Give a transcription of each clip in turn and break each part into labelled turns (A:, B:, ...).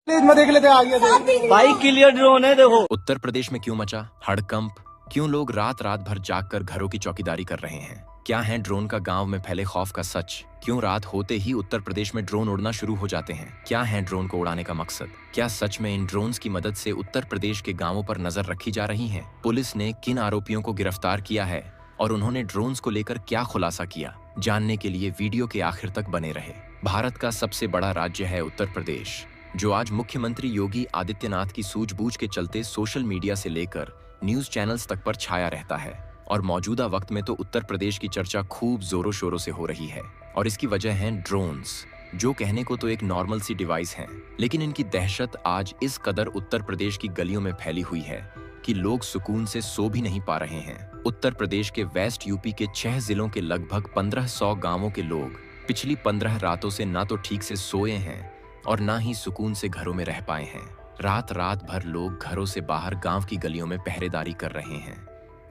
A: Please मैं देख लेते आगे से।
B: भाई क्लियर ड्रोन है देखो।
C: उत्तर प्रदेश में क्यों मचा हड़कंप? क्यों लोग रात रात भर जागकर घरों की चौकीदारी कर रहे हैं? क्या है ड्रोन का गांव में फैले खौफ का सच? क्यों रात होते ही उत्तर प्रदेश में ड्रोन उड़ना शुरू हो जाते हैं? क्या है ड्रोन को उड़ाने का मकसद? क्या सच में इन ड्रोन्स की मदद से उत्तर प्रदेश के गांवों पर नजर रखी जा रही है? पुलिस ने किन आरोपियों को गिरफ्तार किया है और उन्होंने ड्रोन्स को लेकर क्या खुलासा किया? जानने के लिए वीडियो के आखिर तक बने रहे। भारत का सबसे बड़ा राज्य है उत्तर प्रदेश, जो आज मुख्यमंत्री योगी आदित्यनाथ की सूझबूझ के चलते सोशल मीडिया से लेकर न्यूज चैनल्स तक पर छाया रहता है। और मौजूदा वक्त में तो उत्तर प्रदेश की चर्चा खूब जोरों शोरों से हो रही है और इसकी वजह है ड्रोन्स, जो कहने को तो एक नॉर्मल सी डिवाइस हैं, लेकिन इनकी दहशत आज इस कदर उत्तर प्रदेश की गलियों में फैली हुई है कि लोग सुकून से सो भी नहीं पा रहे हैं। उत्तर प्रदेश के वेस्ट यूपी के 6 जिलों के लगभग 1500 गांवों के लोग पिछली 15 रातों से ना तो ठीक से सोए हैं और ना ही सुकून से घरों में रह पाए हैं। रात रात भर लोग घरों से बाहर गांव की गलियों में पहरेदारी कर रहे हैं,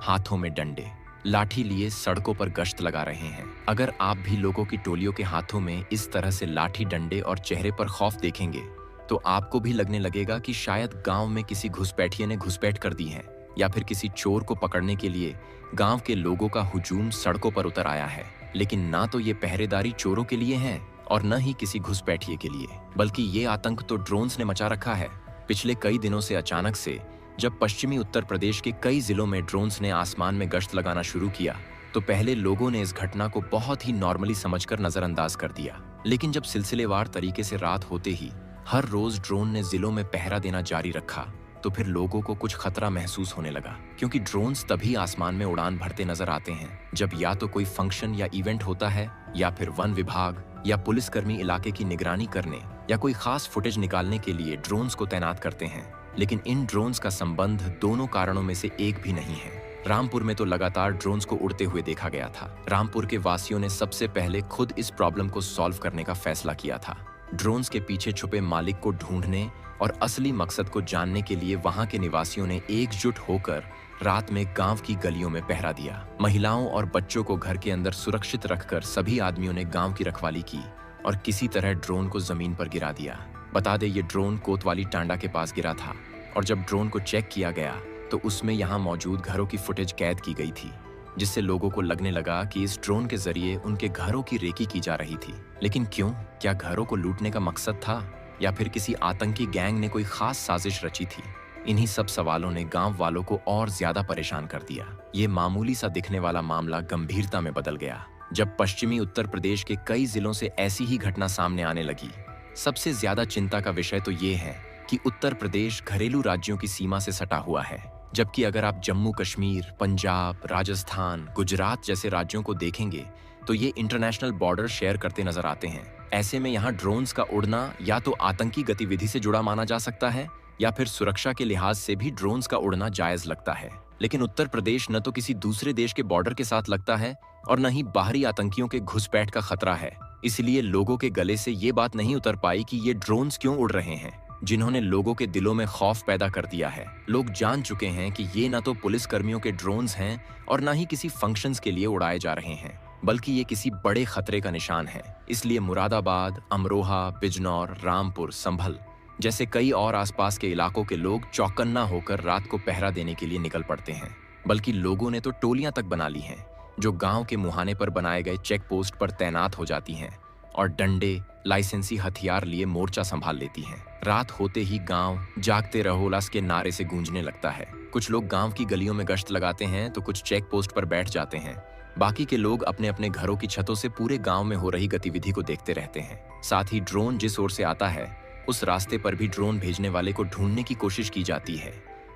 C: हाथों में डंडे लाठी लिए सड़कों पर गश्त लगा रहे हैं। अगर आप भी लोगों की टोलियों के हाथों में इस तरह से लाठी डंडे और चेहरे पर खौफ देखेंगे तो आपको भी लगने लगेगा कि शायद गांव में किसी घुसपैठिए ने घुसपैठ कर दी है या फिर किसी चोर को पकड़ने के लिए गांव के लोगों का हुजूम सड़कों पर उतर आया है। लेकिन ना तो ये पहरेदारी चोरों के लिए है और न ही किसी घुसपैठिए के लिए, बल्कि ये आतंक तो ड्रोन्स ने मचा रखा है। पिछले कई दिनों से अचानक से जब पश्चिमी उत्तर प्रदेश के कई जिलों में ड्रोन्स ने आसमान में गश्त लगाना शुरू किया तो पहले लोगों ने इस घटना को बहुत ही नॉर्मली समझकर नजरअंदाज कर दिया। लेकिन जब सिलसिलेवार तरीके से रात होते ही हर रोज ड्रोन ने जिलों में पहरा देना जारी रखा तो फिर लोगों को कुछ खतरा महसूस होने लगा, क्योंकि ड्रोन्स तभी आसमान में उड़ान भरते नजर आते हैं जब या तो कोई फंक्शन या इवेंट होता है या फिर वन विभाग या पुलिसकर्मी इलाके की निगरानी करने या कोई खास फुटेज निकालने के लिए ड्रोन्स को तैनात करते हैं। लेकिन इन ड्रोन्स का संबंध दोनों कारणों में से एक भी नहीं है। रामपुर में तो लगातार ड्रोन्स को उड़ते हुए देखा गया था। रामपुर के वासियों ने सबसे पहले खुद इस प्रॉब्लम को सॉल्व करने का फैसला किया था। ड्रोन्स के पीछे छुपे मालिक को ढूंढने और असली मकसद को जानने के लिए वहां के निवासियों ने एकजुट होकर रात में गांव की गलियों में पहरा दिया। महिलाओं और बच्चों को घर के अंदर सुरक्षित रखकर सभी आदमियों ने गांव की रखवाली की और किसी तरह ड्रोन को जमीन पर गिरा दिया। बता दे, ये ड्रोन कोतवाली टांडा के पास गिरा था और जब ड्रोन को चेक किया गया तो उसमें यहाँ मौजूद घरों की फुटेज कैद की गई थी, जिससे लोगों को लगने लगा कि इस ड्रोन के जरिए उनके घरों की रेकी की जा रही थी। लेकिन क्यों? क्या घरों को लूटने का मकसद था या फिर किसी आतंकी गैंग ने कोई खास साजिश रची थी? इन्हीं सब सवालों ने गांव वालों को और ज्यादा परेशान कर दिया। ये मामूली सा दिखने वाला मामला गंभीरता में बदल गया जब पश्चिमी उत्तर प्रदेश के कई जिलों से ऐसी ही घटना सामने आने लगी। सबसे ज्यादा चिंता का विषय तो ये है कि उत्तर प्रदेश घरेलू राज्यों की सीमा से सटा हुआ है, जबकि अगर आप जम्मू कश्मीर, पंजाब, राजस्थान, गुजरात जैसे राज्यों को देखेंगे तो ये इंटरनेशनल बॉर्डर शेयर करते नजर आते हैं। ऐसे में यहाँ ड्रोन्स का उड़ना या तो आतंकी गतिविधि से जुड़ा माना जा सकता है या फिर सुरक्षा के लिहाज से भी ड्रोन्स का उड़ना जायज लगता है। लेकिन उत्तर प्रदेश न तो किसी दूसरे देश के बॉर्डर के साथ लगता है और न ही बाहरी आतंकियों के घुसपैठ का खतरा है। इसलिए लोगों के गले से ये बात नहीं उतर पाई कि ये ड्रोन्स क्यों उड़ रहे हैं, जिन्होंने लोगों के दिलों में खौफ पैदा कर दिया है। लोग जान चुके हैं कि ये न तो पुलिस कर्मियों के ड्रोन्स हैं और न ही किसी फंक्शंस के लिए उड़ाए जा रहे हैं, बल्कि ये किसी बड़े खतरे का निशान है। इसलिए मुरादाबाद, अमरोहा, बिजनौर, रामपुर, संभल जैसे कई और आसपास के इलाकों के लोग चौकन्ना होकर रात को पहरा देने के लिए निकल पड़ते हैं। बल्कि लोगों ने तो टोलियां तक बना ली हैं जो गांव के मुहाने पर बनाए गए चेक पोस्ट पर तैनात हो जाती हैं और डंडे, लाइसेंसी हथियार लिए मोर्चा संभाल लेती हैं। रात होते ही गांव जागते रहो लास के नारे से गूंजने लगता है। कुछ लोग गांव की गलियों में गश्त लगाते हैं तो कुछ चेक पोस्ट पर बैठ जाते हैं। बाकी के लोग अपने अपने घरों की छतों से पूरे गांव में हो रही गतिविधि को देखते रहते हैं। साथ ही ड्रोन जिस ओर से आता है उस रास्ते पर भी ड्रोन भेजने वाले को ढूंढने की कोशिश की जाती है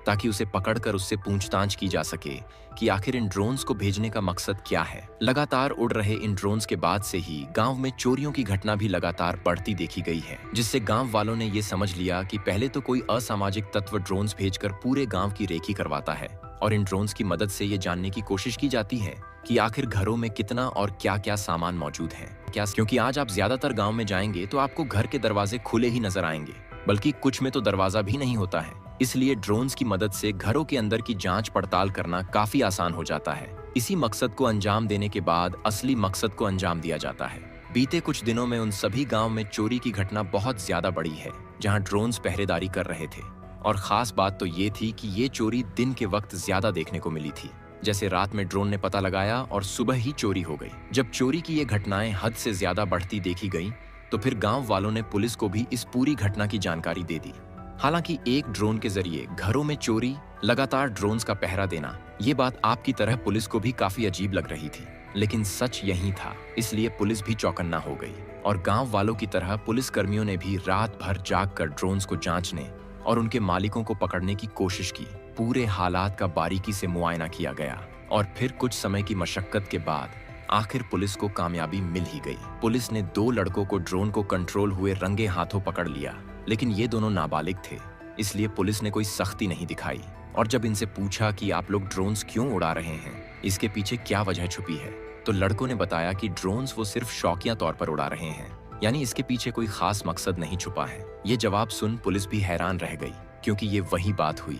C: ताकि उसे पकड़कर उससे पूछताछ की जा सके कि आखिर इन ड्रोन्स को भेजने का मकसद क्या है। लगातार उड़ रहे इन ड्रोन्स के बाद से ही गांव में चोरियों की घटना भी लगातार बढ़ती देखी गई है, जिससे गांव वालों ने ये समझ लिया कि पहले तो कोई असामाजिक तत्व ड्रोन्स भेजकर पूरे गांव की रेकी करवाता है और इन ड्रोन्स की मदद से ये जानने की कोशिश की जाती है कि आखिर घरों में कितना और क्या क्या सामान मौजूद है। क्योंकि आज आप ज्यादातर गांव में जाएंगे तो आपको घर के दरवाजे खुले ही नजर आएंगे, बल्कि कुछ में तो दरवाजा भी नहीं होता है। इसलिए ड्रोन्स की मदद से घरों के अंदर की जांच पड़ताल करना काफी आसान हो जाता है। इसी मकसद को अंजाम देने के बाद असली मकसद को अंजाम दिया जाता है। बीते कुछ दिनों में उन सभी गांव में चोरी की घटना बहुत ज्यादा बढ़ी है जहां ड्रोन्स पहरेदारी कर रहे थे। और खास बात तो ये थी कि ये चोरी दिन के वक्त ज्यादा देखने को मिली थी। जैसे रात में ड्रोन ने पता लगाया और सुबह ही चोरी हो गई। जब चोरी की ये घटनाएं हद से ज्यादा बढ़ती देखी गई तो फिर गांव वालों ने पुलिस को भी इस पूरी घटना की जानकारी दे दी। हालांकि एक ड्रोन के जरिए घरों में चोरी, लगातार ड्रोन्स का पहरा देना, ये बात आपकी तरह पुलिस को भी काफी अजीब लग रही थी, लेकिन सच यही था। इसलिए पुलिस भी चौकन्ना हो गई और गांव वालों की तरह पुलिस कर्मियों ने भी रात भर जाग कर ड्रोन्स को जांचने और उनके मालिकों को पकड़ने की कोशिश की। पूरे हालात का बारीकी से मुआयना किया गया और फिर कुछ समय की मशक्कत के बाद आखिर पुलिस को कामयाबी मिल ही गई। पुलिस ने 2 लड़कों को ड्रोन को कंट्रोल हुए रंगे हाथों पकड़ लिया, लेकिन ये दोनों नाबालिग थे, इसलिए पुलिस ने कोई सख्ती नहीं दिखाई। और जब इनसे पूछा कि आप लोग ड्रोन्स क्यों उड़ा रहे हैं, इसके पीछे क्या वजह छुपी है, तो लड़कों ने बताया कि ड्रोन्स वो सिर्फ शौकिया तौर पर उड़ा रहे हैं, यानी इसके पीछे कोई खास मकसद नहीं छुपा है। ये जवाब सुन पुलिस भी हैरान रह गई, क्योंकि ये वही बात हुई,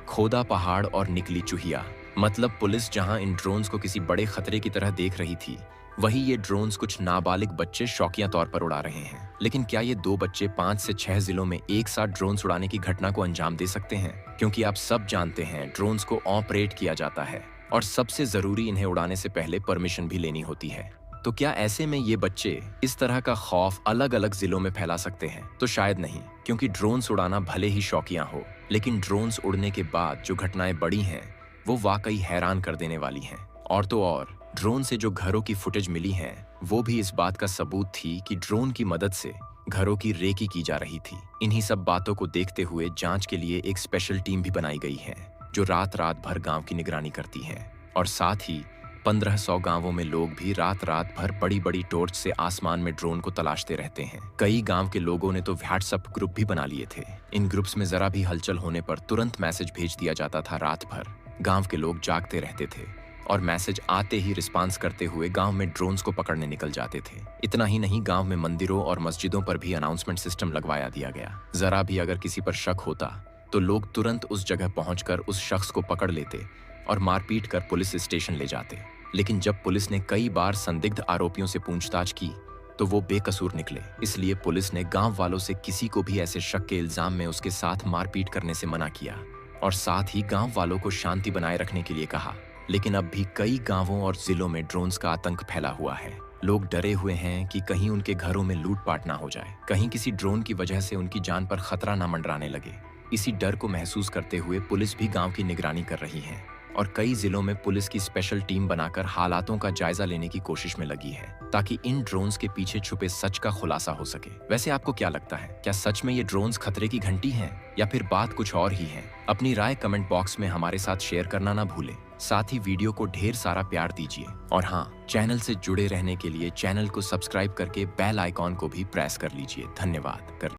C: खोदा पहाड़ और निकली चूहिया। मतलब पुलिस जहां इन ड्रोन्स को किसी बड़े खतरे की तरह देख रही थी, वही ये ड्रोन्स कुछ नाबालिग बच्चे शौकिया तौर पर उड़ा रहे हैं। लेकिन क्या ये 2 बच्चे 5 से 6 जिलों में एक साथ ड्रोन्स उड़ाने की घटना को अंजाम दे सकते हैं? क्योंकि आप सब जानते हैं ड्रोन्स को ऑपरेट किया जाता है और सबसे जरूरी इन्हें उड़ाने से पहले परमिशन भी लेनी होती है। तो क्या ऐसे में ये बच्चे इस तरह का खौफ अलग अलग जिलों में फैला सकते हैं? तो शायद नहीं, क्योंकि ड्रोन्स उड़ाना भले ही शौकिया हो, लेकिन ड्रोन्स उड़ने के बाद जो घटनाएं बढ़ी हैं वो वाकई हैरान कर देने वाली हैं। और तो और ड्रोन से जो घरों की फुटेज मिली है वो भी इस बात का सबूत थी कि ड्रोन की मदद से घरों की रेकी की जा रही थी। इन्हीं सब बातों को देखते हुए जांच के लिए एक स्पेशल टीम भी बनाई गई है जो रात रात भर गांव की निगरानी करती है। और साथ ही 1500 गांवों में लोग भी रात रात भर बड़ी बड़ी टॉर्च से आसमान में ड्रोन को तलाशते रहते हैं। कई गांव के लोगों ने तो व्हाट्सएप ग्रुप भी बना लिए थे। इन ग्रुप्स में जरा भी हलचल होने पर तुरंत मैसेज भेज दिया जाता था। रात भर गांव के लोग जागते रहते थे और मैसेज आते ही रिस्पांस करते हुए गांव में ड्रोन्स को पकड़ने निकल जाते थे। इतना ही नहीं, गांव में मंदिरों और मस्जिदों पर भी अनाउंसमेंट सिस्टम लगवाया दिया गया। जरा भी अगर किसी पर शक होता तो लोग तुरंत उस जगह पहुंचकर उस शख्स को पकड़ लेते और मारपीट कर पुलिस स्टेशन ले जाते। लेकिन जब पुलिस ने कई बार संदिग्ध आरोपियों से पूछताछ की तो वो बेकसूर निकले। इसलिए पुलिस ने गांव वालों से किसी को भी ऐसे शक के इल्जाम में उसके साथ मारपीट करने से मना किया और साथ ही गांव वालों को शांति बनाए रखने के लिए कहा। लेकिन अब भी कई गांवों और जिलों में ड्रोन्स का आतंक फैला हुआ है। लोग डरे हुए हैं कि कहीं उनके घरों में लूटपाट ना हो जाए, कहीं किसी ड्रोन की वजह से उनकी जान पर खतरा ना मंडराने लगे। इसी डर को महसूस करते हुए पुलिस भी गांव की निगरानी कर रही है और कई जिलों में पुलिस की स्पेशल टीम बनाकर हालातों का जायजा लेने की कोशिश में लगी है ताकि इन ड्रोन्स के पीछे छुपे सच का खुलासा हो सके। वैसे आपको क्या लगता है, क्या सच में ये ड्रोन्स खतरे की घंटी हैं या फिर बात कुछ और ही है? अपनी राय कमेंट बॉक्स में हमारे साथ शेयर करना ना भूलें। साथ ही वीडियो को ढेर सारा प्यार दीजिए और हाँ, चैनल से जुड़े रहने के लिए चैनल को सब्सक्राइब करके बेल आइकॉन को भी प्रेस कर लीजिए। धन्यवाद।